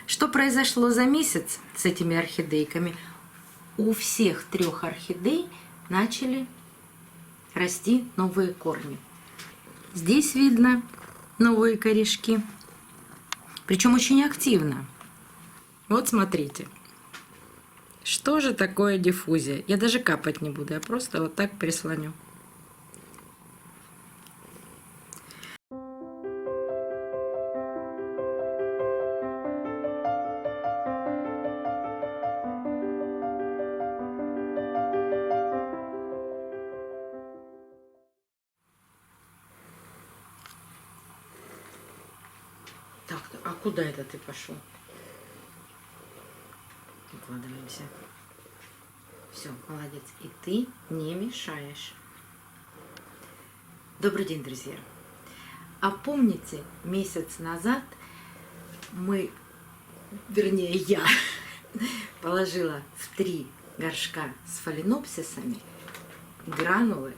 Что произошло за месяц с этими орхидейками? У всех 3 орхидей начали расти новые корни. Здесь видно новые корешки, причем очень активно. Вот смотрите. Что же такое диффузия? Я даже капать не буду, я просто вот так прислоню. Так, а куда это ты пошел? Укладываемся. Все, молодец. И ты не мешаешь. Добрый день, друзья. А помните, месяц назад я положила в 3 горшка с фаленопсисами гранулы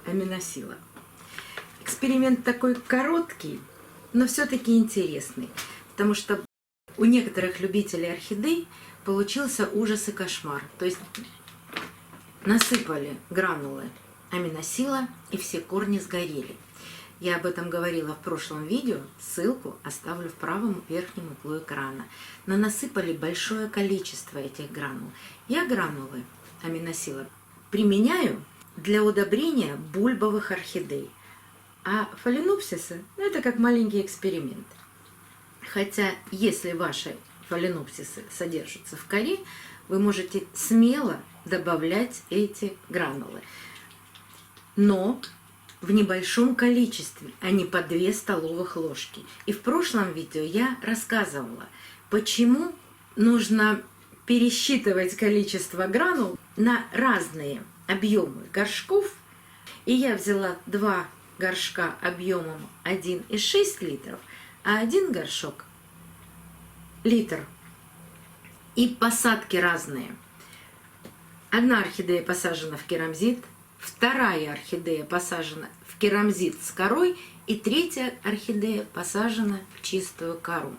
аминосила. Эксперимент такой короткий, но все-таки интересный, потому что у некоторых любителей орхидей получился ужас и кошмар. То есть насыпали гранулы аминосила, и все корни сгорели. Я об этом говорила в прошлом видео, ссылку оставлю в правом верхнем углу экрана. Но насыпали большое количество этих гранул. Я гранулы аминосила применяю для удобрения бульбовых орхидей. А фаленопсисы, это как маленький эксперимент. Хотя, если ваши фаленопсисы содержатся в коре, вы можете смело добавлять эти гранулы. Но в небольшом количестве, а не по 2 столовых ложки. И в прошлом видео я рассказывала, почему нужно пересчитывать количество гранул на разные объемы горшков. И я взяла 2 горшка объемом 1,6 литров, а 1 горшок литр. И посадки разные. Одна орхидея посажена в керамзит, вторая орхидея посажена в керамзит с корой, и 3-я орхидея посажена в чистую кору.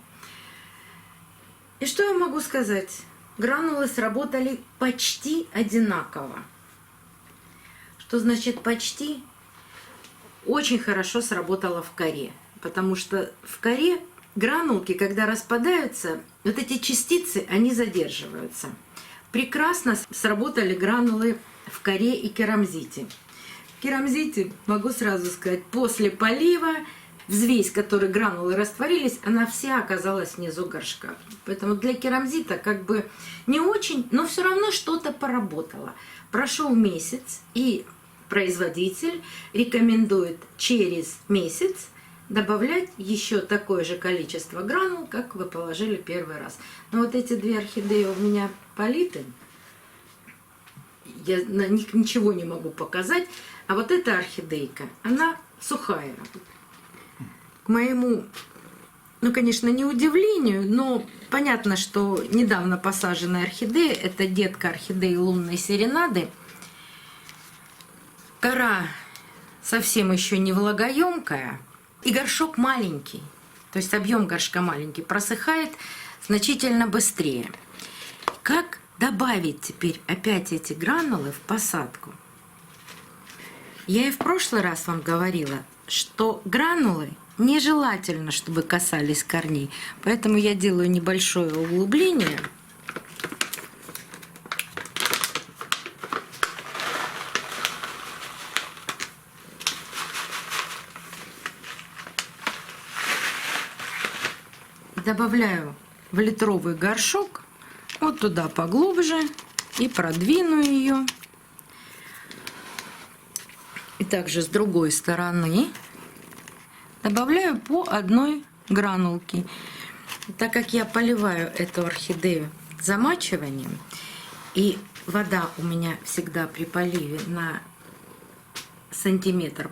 И что я могу сказать? Гранулы сработали почти одинаково. Что значит почти? Очень хорошо сработало в коре, потому что в коре гранулки, когда распадаются, вот эти частицы, они задерживаются. Прекрасно сработали гранулы в коре и керамзите. В керамзите, могу сразу сказать, после полива взвесь, которой гранулы растворились, она вся оказалась внизу горшка. Поэтому для керамзита как бы не очень, но все равно что-то поработало. Прошел месяц, и производитель рекомендует через месяц добавлять еще такое же количество гранул, как вы положили первый раз. Но вот эти 2 орхидеи у меня политы, я на них ничего не могу показать, а вот эта орхидейка, она сухая. К моему, конечно, не удивлению, но понятно, что недавно посаженная орхидея, это детка орхидеи лунной серенады. Кора совсем еще не влагоемкая, и горшок маленький, то есть объем горшка маленький, просыхает значительно быстрее. Как добавить теперь опять эти гранулы в посадку? Я и в прошлый раз вам говорила, что гранулы нежелательно, чтобы касались корней, поэтому я делаю небольшое углубление. Добавляю в литровый горшок, вот туда поглубже, и продвину ее. И также с другой стороны добавляю по 1 гранулке. Так как я поливаю эту орхидею замачиванием, и вода у меня всегда при поливе на 1-1,5 сантиметра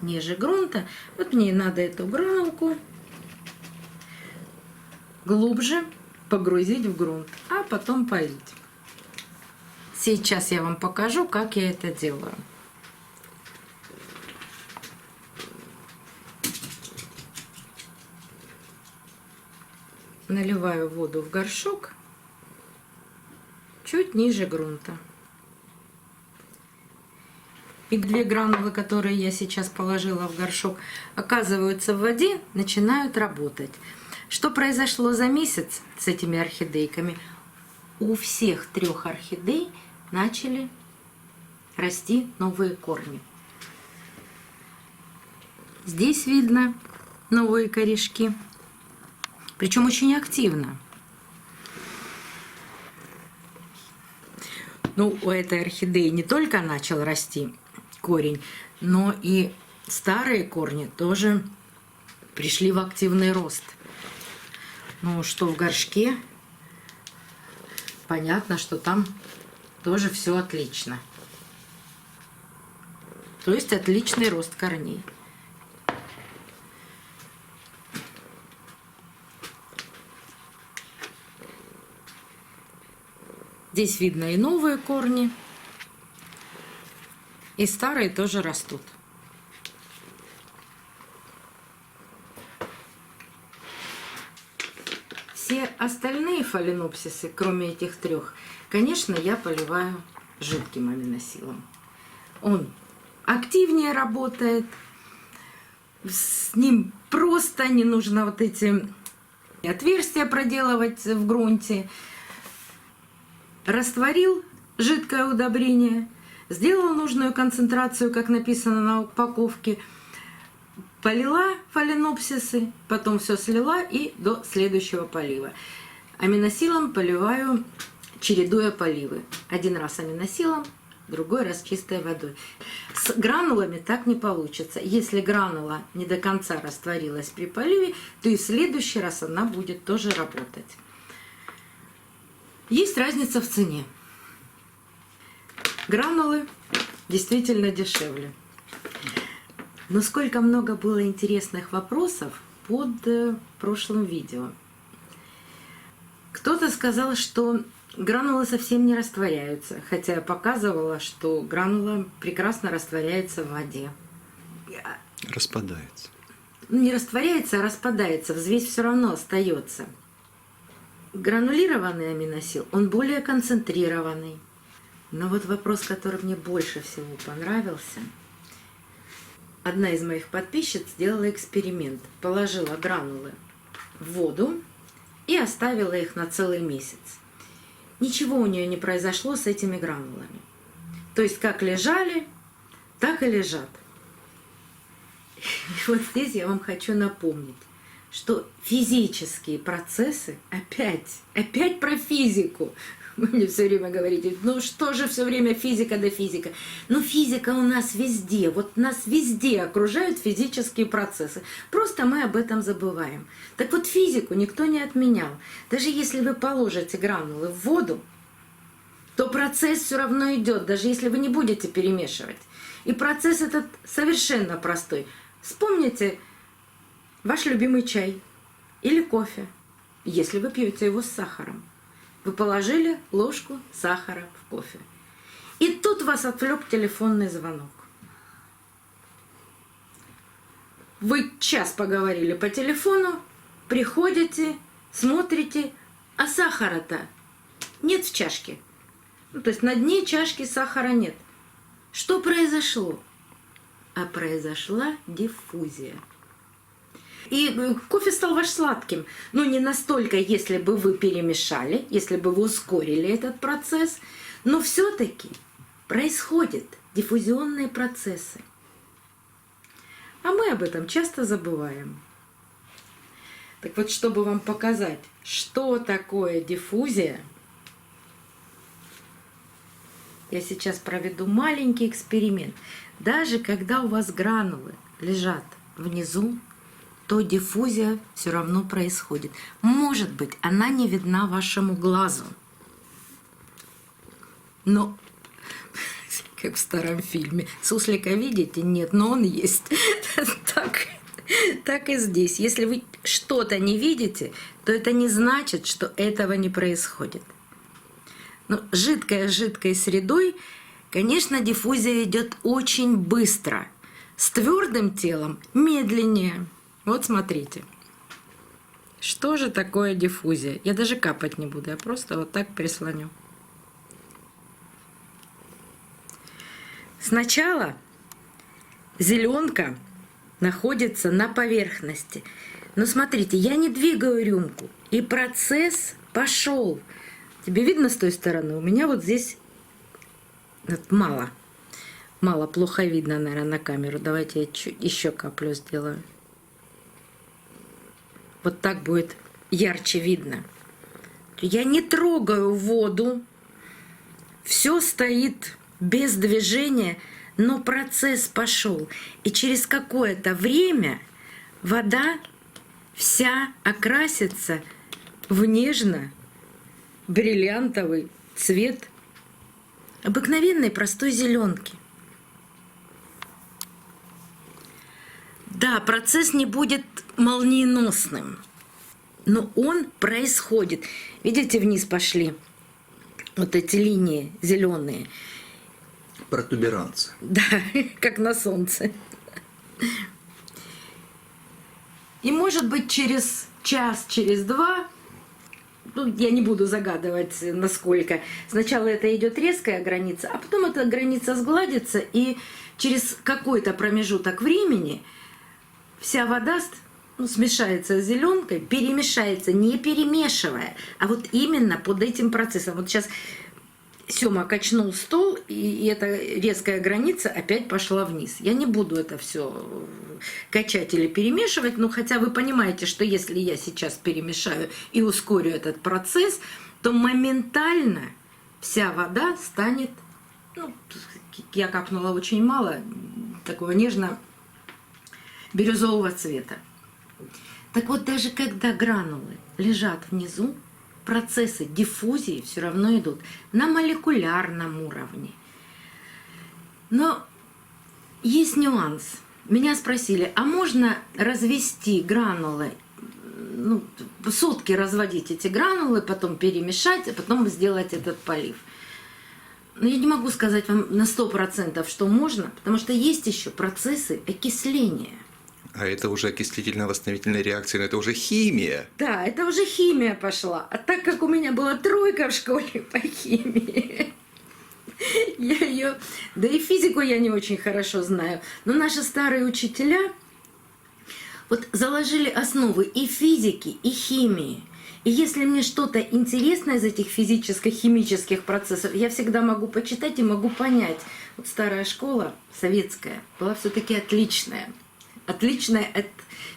ниже грунта, вот мне надо эту гранулку глубже погрузить в грунт, а потом полить. Сейчас я вам покажу, как я это делаю. наливаю воду в горшок чуть ниже грунта. И 2 гранулы, которые я сейчас положила в горшок, оказываются в воде, начинают работать. Что произошло за месяц с этими орхидейками? У всех 3 орхидей начали расти новые корни. Здесь видно новые корешки, причем очень активно. Ну, у этой орхидеи не только начал расти корень, но и старые корни тоже пришли в активный рост. Ну, что в горшке, понятно, что там тоже все отлично. То есть отличный рост корней. Здесь видно и новые корни, и старые тоже растут. Все остальные фаленопсисы, кроме этих 3, конечно, я поливаю жидким аминосилом. Он активнее работает, с ним просто не нужно вот эти отверстия проделывать в грунте. Растворил жидкое удобрение, сделал нужную концентрацию, как написано на упаковке, полила фаленопсисы, потом все слила и до следующего полива. Аминосилом поливаю, чередуя поливы. 1 раз аминосилом, другой раз чистой водой. С гранулами так не получится. Если гранула не до конца растворилась при поливе, то и в следующий раз она будет тоже работать. Есть разница в цене. Гранулы действительно дешевле. Но сколько много было интересных вопросов под прошлым видео. Кто-то сказал, что гранулы совсем не растворяются, хотя я показывала, что гранула прекрасно растворяется в воде. Распадается. Не растворяется, а распадается. Взвесь все равно остается. Гранулированный аминосил, он более концентрированный. Но вот вопрос, который мне больше всего понравился. Одна из моих подписчиц сделала эксперимент. Положила гранулы в воду и оставила их на целый месяц. Ничего у нее не произошло с этими гранулами. То есть как лежали, так и лежат. И вот здесь я вам хочу напомнить, что физические процессы, опять про физику. Вы мне все время говорите, ну что же все время физика да физика. Ну физика у нас везде, вот нас везде окружают физические процессы. Просто мы об этом забываем. Так вот физику никто не отменял. Даже если вы положите гранулы в воду, то процесс все равно идет, даже если вы не будете перемешивать. И процесс этот совершенно простой. Вспомните ваш любимый чай или кофе, если вы пьете его с сахаром. Вы положили ложку сахара в кофе. И тут вас отвлек телефонный звонок. Вы час поговорили по телефону, приходите, смотрите, а сахара-то нет в чашке. Ну, то есть на дне чашки сахара нет. Что произошло? А произошла диффузия. И кофе стал ваш сладким. Но не настолько, если бы вы перемешали, если бы вы ускорили этот процесс. Но все-таки происходят диффузионные процессы. А мы об этом часто забываем. Так вот, чтобы вам показать, что такое диффузия, я сейчас проведу маленький эксперимент. Даже когда у вас гранулы лежат внизу, то диффузия все равно происходит. Может быть, она не видна вашему глазу. Но, как в старом фильме, суслика видите? Нет, но он есть. Так и здесь. Если вы что-то не видите, то это не значит, что этого не происходит. Но жидкой средой, конечно, диффузия идет очень быстро. С твердым телом медленнее. Вот смотрите. Что же такое диффузия? Я даже капать не буду, я просто вот так прислоню. Сначала зеленка находится на поверхности. Но смотрите, я не двигаю рюмку, и процесс пошел. Тебе видно с той стороны? У меня вот здесь вот мало. Мало, плохо видно, наверное, на камеру. Давайте я еще каплю сделаю. Вот так будет ярче видно. Я не трогаю воду. Все стоит без движения, но процесс пошел. И через какое-то время вода вся окрасится в нежно-бриллиантовый цвет обыкновенной простой зеленки. Да, процесс не будет молниеносным, но он происходит. Видите, вниз пошли вот эти линии зеленые. Протуберанцы. Да, как на солнце. И может быть через час, через два, ну, я не буду загадывать, насколько. Сначала это идет резкая граница, а потом эта граница сгладится, и через какой-то промежуток времени вся вода смешается с зеленкой, перемешается, не перемешивая, а вот именно под этим процессом. Вот сейчас Сёма качнул стол, и эта резкая граница опять пошла вниз. Я не буду это все качать или перемешивать, но хотя вы понимаете, что если я сейчас перемешаю и ускорю этот процесс, то моментально вся вода станет, ну, я капнула очень мало, такого нежно-бирюзового цвета. Так вот, даже когда гранулы лежат внизу, процессы диффузии все равно идут на молекулярном уровне. Но есть нюанс. Меня спросили, а можно развести гранулы, ну, сутки разводить эти гранулы, потом перемешать, а потом сделать этот полив? Но я не могу сказать вам на 100%, что можно, потому что есть еще процессы окисления. А это уже окислительно-восстановительная реакция, но это уже химия. Да, это уже химия пошла. А так как у меня была 3 в школе по химии, я ее... Да и физику я не очень хорошо знаю. Но наши старые учителя вот заложили основы и физики, и химии. И если мне что-то интересно из этих физическо-химических процессов, я всегда могу почитать и могу понять. Вот старая школа, советская, была все-таки отличная. Отличная от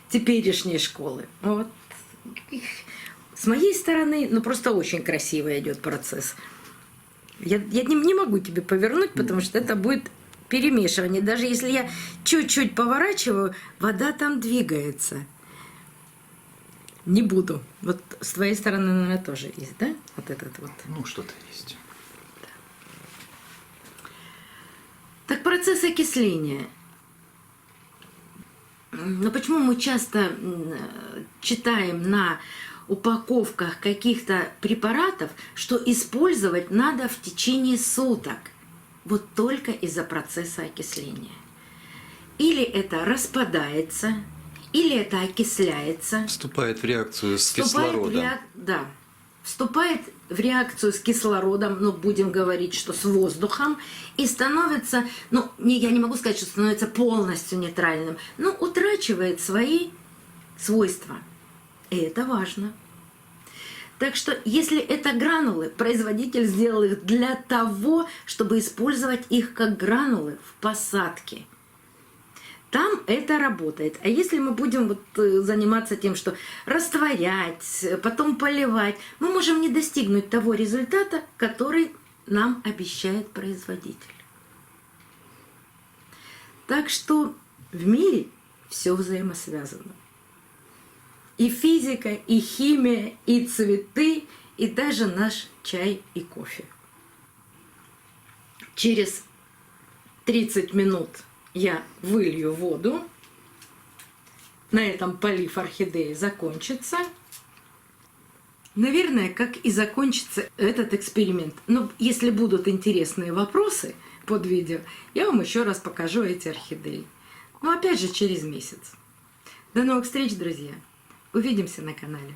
теперешней школы. Вот. С моей стороны, ну просто очень красиво идет процесс. Я не могу тебе повернуть, потому что это будет перемешивание. Даже если я чуть-чуть поворачиваю, вода там двигается. Не буду. Вот с твоей стороны, наверное, тоже есть, да? Вот этот вот. Ну, что-то есть. Да. Так процесс окисления. Но почему мы часто читаем на упаковках каких-то препаратов, что использовать надо в течение суток? Вот только из-за процесса окисления. Или это распадается, или это окисляется. Вступает в реакцию с кислородом. Да, вступает в реакцию с кислородом, ну, будем говорить, что с воздухом, и становится, ну, я не могу сказать, что становится полностью нейтральным, но утрачивает свои свойства. И это важно. Так что, если это гранулы, производитель сделал их для того, чтобы использовать их как гранулы в посадке. Там это работает. А если мы будем вот заниматься тем, что растворять, потом поливать, мы можем не достигнуть того результата, который нам обещает производитель. Так что в мире все взаимосвязано. И физика, и химия, и цветы, и даже наш чай и кофе. Через 30 минут я вылью воду. На этом полив орхидеи закончится. Наверное, как и закончится этот эксперимент. Но если будут интересные вопросы под видео, я вам еще раз покажу эти орхидеи. Но опять же через месяц. До новых встреч, друзья! Увидимся на канале.